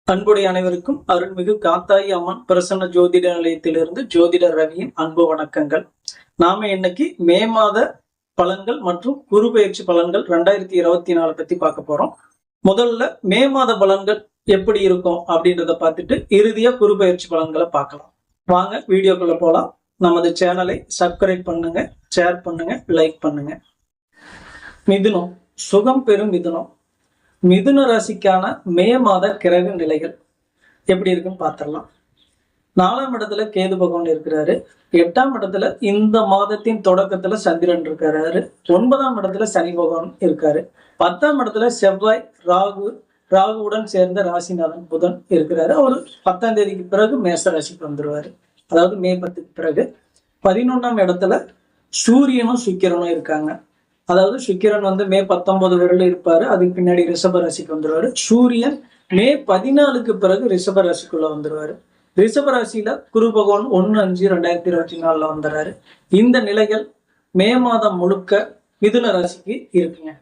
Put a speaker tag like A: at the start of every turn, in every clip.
A: அன்புடைய அனைவருக்கும் அருள்மிகு காத்தாயி அம்மன் பிரசன்ன ஜோதிட நிலையத்திலிருந்து ஜோதிடர் ரவியின் அன்பு வணக்கங்கள். நாம இன்னைக்கு மே மாத பலன்கள் மற்றும் குரு பயிற்சி பலன்கள் 2024 பத்தி பார்க்க போறோம். முதல்ல மே மாத பலன்கள் எப்படி இருக்கும் அப்படின்றத பார்த்துட்டு இறுதியா குரு பயிற்சி பலன்களை பார்க்கலாம். வாங்க வீடியோக்குள்ள போலாம். நமது சேனலை சப்ஸ்கிரைப் பண்ணுங்க, ஷேர் பண்ணுங்க, லைக் பண்ணுங்க. மிதுனம், சுகம் பெறும் மிதுனம். மிதுன ராசிக்கான மே மாத கிரக நிலைகள் எப்படி இருக்குன்னு பார்த்துடலாம். 4ஆம் இடத்துல கேது பகவான் இருக்கிறாரு. 8ஆம் இடத்துல இந்த மாதத்தின் தொடக்கத்துல சந்திரன் இருக்காரு. 9ஆம் இடத்துல சனி பகவான் இருக்காரு. 10ஆம் இடத்துல செவ்வாய், ராகுவுடன் சேர்ந்த ராசிநாதன் புதன் இருக்கிறாரு. அவர் 10ஆம் தேதிக்கு பிறகு மேச ராசிக்கு வந்துருவாரு. அதாவது மே 10க்கு பிறகு 11ஆம் இடத்துல சூரியனும் சுக்கிரனும் இருக்காங்க. அதாவது சுக்கிரன் மே 19 வரல இருப்பாரு. அதுக்கு பின்னாடி ரிஷப ராசிக்கு வந்துருவாரு. சூரியன் மே 14க்கு பிறகு ரிஷப ராசிக்குள்ள வந்துருவாரு. ரிஷப ராசியில குரு பகவான் 1/5/2024 வந்துடுறாரு. இந்த நிலைகள் மே மாதம் முழுக்க மிதுன ராசிக்கு இருக்குங்க.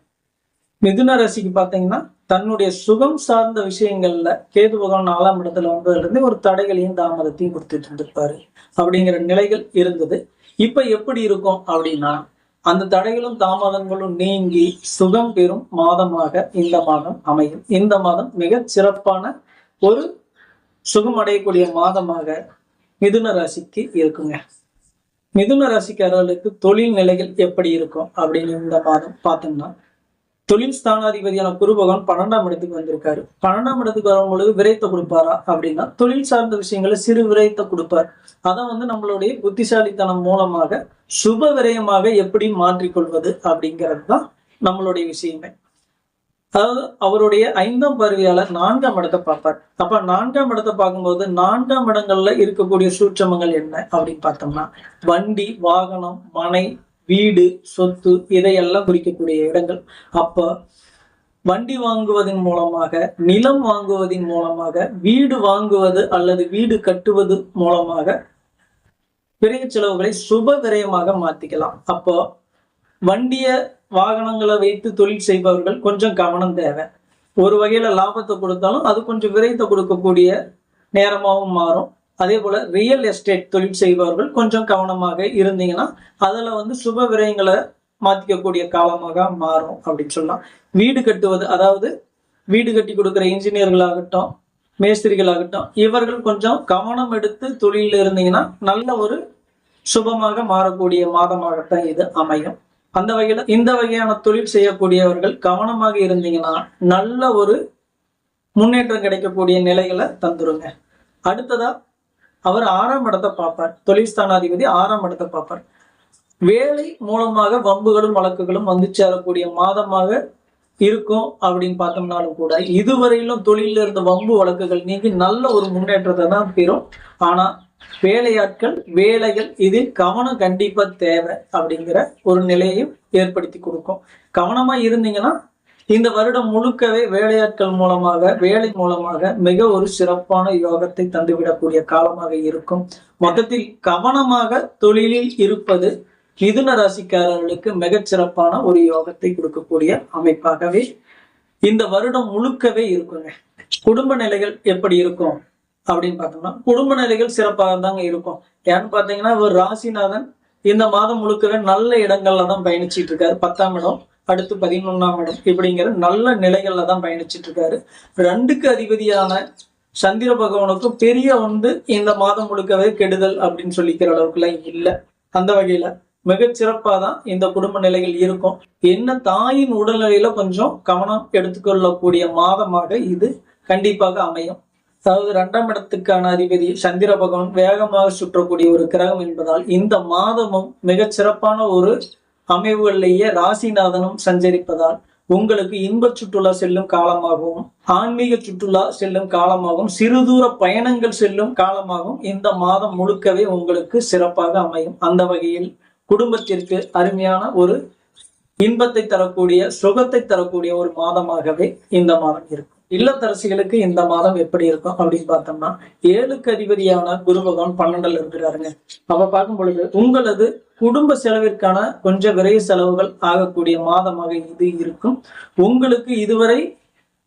A: மிதுன ராசிக்கு பாத்தீங்கன்னா தன்னுடைய சுகம் சார்ந்த விஷயங்கள்ல கேது பகவான் 4ஆம் இடத்துல வந்ததுல இருந்து ஒரு தடைகளையும் தாமதத்தையும் கொடுத்துட்டு இருந்திருப்பாரு. அப்படிங்கிற நிலைகள் இருந்தது. இப்ப எப்படி இருக்கும் அப்படின்னா, அந்த தடைகளும் தாமதங்களும் நீங்கி சுகம் பெறும் மாதமாக இந்த மாதம் அமையும். இந்த மாதம் மிக சிறப்பான ஒரு சுகம் அடையக்கூடிய மாதமாக மிதுன ராசிக்கு இருக்குங்க. மிதுன ராசிக்காரர்களுக்கு தொழில் நிலைகள் எப்படி இருக்கும் அப்படின்னு இந்த மாதம் பார்த்தோம்னா, தொழில் ஸ்தானாதிபதியான குரு பகவான் 12ஆம் இடத்துக்கு வந்திருக்காரு. 12ஆம் இடத்துக்கு வரும் பொழுது விரயத்தை கொடுப்பாரா அப்படின்னா, தொழில் சார்ந்த விஷயங்களை சிறு விரயத்தை கொடுப்பார். அதை நம்மளுடைய புத்திசாலித்தனம் மூலமாக சுப விரயமாக எப்படி மாற்றிக்கொள்வது அப்படிங்கிறது தான் நம்மளுடைய விஷயமே. அதாவது அவருடைய 5ஆம் பார்வையால 4ஆம் இடத்தை பார்ப்பார். அப்ப 4ஆம் இடத்தை பார்க்கும்போது 4ஆம் இடங்கள்ல இருக்கக்கூடிய சூட்சமங்கள் என்ன அப்படின்னு பார்த்தோம்னா, வண்டி, வாகனம், மனை, வீடு, சொத்து இதையெல்லாம் குறிக்கக்கூடிய இடங்கள். அப்ப வண்டி வாங்குவதன் மூலமாக, நிலம் வாங்குவதன் மூலமாக, வீடு வாங்குவது அல்லது வீடு கட்டுவது மூலமாக விரைய செலவுகளை சுப விரயமாக மாத்திக்கலாம். அப்போ வண்டிய வாகனங்களை வைத்து தொழில் செய்பவர்கள் கொஞ்சம் கவனம் தேவை. ஒரு வகையில லாபத்தை கொடுத்தாலும் அது கொஞ்சம் விரயத்தை கொடுக்கக்கூடிய நேரமாகவும் மாறும். அதே போல ரியல் எஸ்டேட் தொழில் செய்பவர்கள் கொஞ்சம் கவனமாக இருந்தீங்கன்னா அதுல சுப விரயங்களை மாத்திக்கக்கூடிய காலமாக மாறும் அப்படின்னு சொல்லலாம். வீடு கட்டுவது, அதாவது வீடு கட்டி கொடுக்குற இன்ஜினியர்களாகட்டும், மேஸ்திரிகளாகட்டும், இவர்கள் கொஞ்சம் கவனம் எடுத்து தொழில இருந்தீங்கன்னா நல்ல ஒரு சுபமாக மாறக்கூடிய மாதமாகத்தான் இது அமையும். அந்த வகையில இந்த வகையான தொழில் செய்யக்கூடியவர்கள் கவனமாக இருந்தீங்கன்னா நல்ல ஒரு முன்னேற்றம் கிடைக்கக்கூடிய நிலைகளை தந்துருங்க. அடுத்ததா அவர் 6ஆம் இடத்தை பார்ப்பார். தொழில் ஸ்தானாதிபதி 6ஆம் இடத்தை பார்ப்பார். வேலை மூலமாக வம்புகளும் வழக்குகளும் சேரக்கூடிய மாதமாக இருக்கும் அப்படின்னு பார்த்தோம்னாலும் கூட, இதுவரையிலும் தொழில இருந்த வம்பு வழக்குகள் நீங்கி நல்ல ஒரு முன்னேற்றத்தை தான் பெறும். ஆனா வேலையாட்கள், வேலைகள் இதில் கவனம் கண்டிப்பா தேவை அப்படிங்கிற ஒரு நிலையையும் ஏற்படுத்தி கொடுக்கும். கவனமா இருந்தீங்கன்னா இந்த வருடம் முழுக்கவே வேலையாட்கள் மூலமாக, வேலை மூலமாக மிக ஒரு சிறப்பான யோகத்தை தந்துவிடக்கூடிய காலமாக இருக்கும். மொத்தத்தில் கவனமாக தொழிலில் இருப்பது மிதுன ராசிக்காரர்களுக்கு மிகச்சிறப்பான ஒரு யோகத்தை கொடுக்கக்கூடிய அமைப்பாகவே இந்த வருடம் முழுக்கவே இருக்குங்க. குடும்ப நிலைகள் எப்படி இருக்கும் அப்படின்னு பார்த்தோம்னா, குடும்ப நிலைகள் சிறப்பாக தாங்க இருக்கும். ஏன்னு பார்த்தீங்கன்னா, ஒரு ராசிநாதன் இந்த மாதம் முழுக்கவே நல்ல இடங்கள்ல தான் பயணிச்சிட்டு இருக்காரு. 10ஆம் இடம், அடுத்து 11ஆம் இடம், இப்படிங்கிற நல்ல நிலைகள்ல தான் பயணிச்சிட்டு இருக்காரு. 2க்கு அதிபதியான சந்திர பகவானுக்கும் பெரிய இந்த மாதம் முழுக்கவே கெடுதல் அப்படின்னு சொல்லிக்கிற அளவுக்குலாம் இல்லை. அந்த வகையில மிகச்சிறப்பா தான் இந்த குடும்ப நிலைகள் இருக்கும். என்ன தாயின் உடல்நிலையில கொஞ்சம் கவனம் எடுத்துக்கொள்ளக்கூடிய மாதமாக இது கண்டிப்பாக அமையும். அதாவது 2ஆம் இடத்துக்கான அதிபதி சந்திர பகவான் வேகமாக சுற்றக்கூடிய ஒரு கிரகம் என்பதால் இந்த மாதமும் மிகச் சிறப்பான ஒரு அமைவுகளிலேயே ராசிநாதனும் சஞ்சரிப்பதால் உங்களுக்கு இன்ப சுற்றுலா செல்லும் காலமாகவும், ஆன்மீக சுற்றுலா செல்லும் காலமாகவும், சிறுதூர பயணங்கள் செல்லும் காலமாகவும் இந்த மாதம் முழுக்கவே உங்களுக்கு சிறப்பாக அமையும். அந்த வகையில் குடும்பத்திற்கு அருமையான ஒரு இன்பத்தை தரக்கூடிய, சுகத்தை தரக்கூடிய ஒரு மாதமாகவே இந்த மாதம் இருக்கும். இல்லத்தரசிகளுக்கு இந்த மாதம் எப்படி இருக்கும் அப்படின்னு பார்த்தோம்னா, 7க்கு அதிபதியான குரு பகவான் 12ல் இருக்கிறாருங்க. அப்ப பார்க்கும் பொழுது உங்களது குடும்ப செலவிற்கான கொஞ்சம் விரைய செலவுகள் ஆகக்கூடிய மாதமாக இது இருக்கும். உங்களுக்கு இதுவரை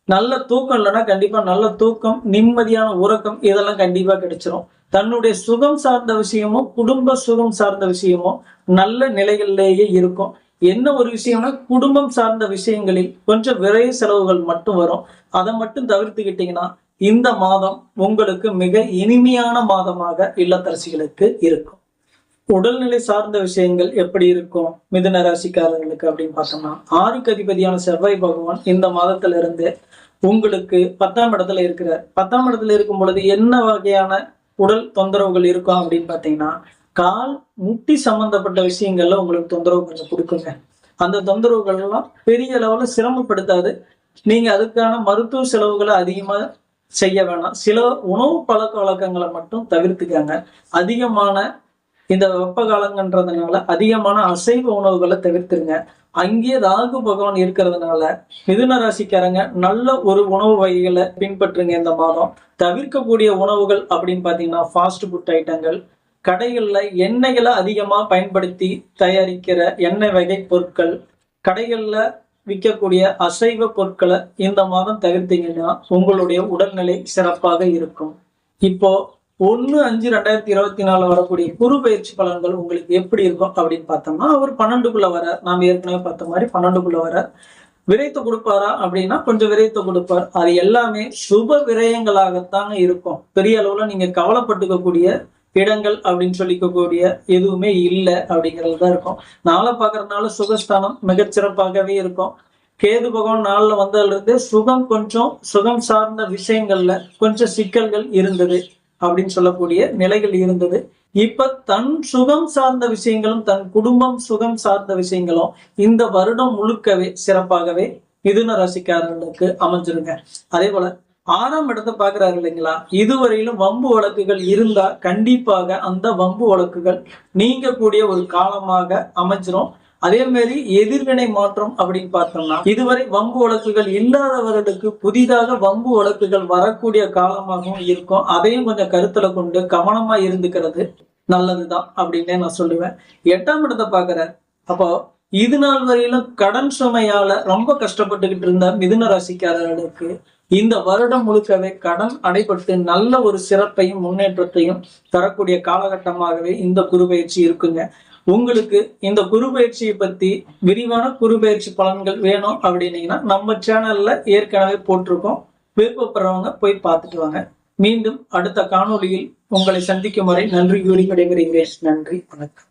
A: நல்ல தூக்கம் இல்லைன்னா கண்டிப்பா நல்ல தூக்கம், நிம்மதியான உறக்கம் இதெல்லாம் கண்டிப்பா கிடைச்சிரும். தன்னுடைய சுகம் சார்ந்த விஷயமும் குடும்ப சுகம் சார்ந்த விஷயமும் நல்ல நிலைகளிலேயே இருக்கும். என்ன ஒரு விஷயம்னா குடும்பம் சார்ந்த விஷயங்களில் கொஞ்சம் விரை செலவுகள் மட்டும் வரும். அதை மட்டும் தவிர்த்துக்கிட்டீங்கன்னா இந்த மாதம் உங்களுக்கு மிக இனிமையான மாதமாக இல்லத்தரசிகளுக்கு இருக்கும். உடல்நிலை சார்ந்த விஷயங்கள் எப்படி இருக்கும் மிதுன ராசிக்காரர்களுக்கு அப்படின்னு பார்த்தோம்னா, 6க்கு அதிபதியான செவ்வாய் பகவான் இந்த மாதத்துல இருந்து உங்களுக்கு 10ஆம் இடத்துல இருக்கிறார். 10ஆம் இடத்துல இருக்கும் பொழுது என்ன வகையான உடல் தொந்தரவுகள் இருக்கும் அப்படின்னு பாத்தீங்கன்னா, கால் முட்டி சம்பந்தப்பட்ட விஷயங்கள்ல உங்களுக்கு தொந்தரவு கொஞ்சம் கொடுக்குங்க. அந்த தொந்தரவுகள் எல்லாம் பெரிய அளவுல சிரமப்படுத்தாது. நீங்க அதுக்கான மருத்துவ செலவுகளை அதிகமா செய்ய வேணாம். சில உணவு பழக்க வழக்கங்களை மட்டும் தவிர்த்துக்காங்க. அதிகமான இந்த வெப்ப காலங்கன்றதுனால அதிகமான அசைவ உணவுகளை தவிர்த்துருங்க. அங்கேயே ராகு பகவான் இருக்கிறதுனால மிதுன ராசிக்காரங்க நல்ல ஒரு உணவு வகைகளை பின்பற்றுங்க இந்த மாதம். தவிர்க்கக்கூடிய உணவுகள் அப்படின்னு பாத்தீங்கன்னா ஃபாஸ்ட் ஃபுட் ஐட்டங்கள், கடைகள்ல எண்ணெய்களை அதிகமா பயன்படுத்தி தயாரிக்கிற எண்ணெய் வகை பொருட்கள், கடைகள்ல விற்கக்கூடிய அசைவ பொருட்களை இந்த மாதம் தவிர்த்தீங்கன்னா உங்களுடைய உடல்நிலை சிறப்பாக இருக்கும். இப்போ 1/5/2024 வரக்கூடிய குரு பயிற்சி பலன்கள் உங்களுக்கு எப்படி இருக்கும் அப்படின்னு பார்த்தோம்னா, அவர் 12க்குள்ள வர, நாம் ஏற்கனவே பார்த்த மாதிரி 12க்குள்ள வர விரைத்து கொடுப்பாரா அப்படின்னா கொஞ்சம் விரைத்து கொடுப்பார். அது எல்லாமே சுப விரயங்களாகத்தாங்க இருக்கும். பெரிய அளவுல நீங்க கவலைப்பட்டுக்கக்கூடிய இடங்கள் அப்படின்னு சொல்லிக்கக்கூடிய எதுவுமே இல்லை அப்படிங்கிறது தான் இருக்கும். நாளை பார்க்கறதுனால சுகஸ்தானம் மிகச்சிறப்பாகவே இருக்கும். கேது பகவான் நாளில் வந்ததுல இருந்து சுகம் சார்ந்த விஷயங்கள்ல கொஞ்சம் சிக்கல்கள் இருந்தது அப்படின்னு சொல்லக்கூடிய நிலைகள் இருந்தது. இப்ப தன் சுகம் சார்ந்த விஷயங்களும் தன் குடும்பம் சுகம் சார்ந்த விஷயங்களும் இந்த வருடம் முழுக்கவே சிறப்பாகவே மிதுன ராசிக்காரர்களுக்கு அமைஞ்சிருங்க. அதே போல 6ஆம் இடத்தை பாக்குறாரு இல்லைங்களா, இதுவரையிலும் வம்பு வழக்குகள் இருந்தா கண்டிப்பாக அந்த வம்பு வழக்குகள் நீங்கக்கூடிய ஒரு காலமாக அமைஞ்சிரும். அதே மாதிரி எதிர்வினை மாற்றம் அப்படின்னு பார்த்தோம்னா, இதுவரை வம்பு வழக்குகள் இல்லாதவர்களுக்கு புதிதாக வம்பு வழக்குகள் வரக்கூடிய காலமாகவும் இருக்கும். அதையும் கொஞ்சம் கருத்துல கொண்டு கவனமா இருந்துக்கிறது நல்லதுதான் அப்படின்னே நான் சொல்லுவேன். 8ஆம் இடத்தை பாக்குறார். அப்போ இது நாள் வரையிலும் கடன் சுமையால ரொம்ப கஷ்டப்பட்டுக்கிட்டு இருந்த மிதுன ராசிக்காரர்களுக்கு இந்த வருடம் முழுக்கவே கடன் அடைபட்டு நல்ல ஒரு சிறப்பையும் முன்னேற்றத்தையும் தரக்கூடிய காலகட்டமாகவே இந்த குரு பயிற்சி இருக்குங்க. உங்களுக்கு இந்த குரு பயிற்சியை பத்தி விரிவான குரு பயிற்சி பலன்கள் வேணும் அப்படின்னீங்கன்னா நம்ம சேனல்ல ஏற்கனவே போட்டிருக்கோம். விருப்பப்படுறவங்க போய் பார்த்துட்டு வாங்க. மீண்டும் அடுத்த காணொளியில் உங்களை சந்திக்கும் வரை நன்றி கூறி விடைபெறுகிறேன். நன்றி, வணக்கம்.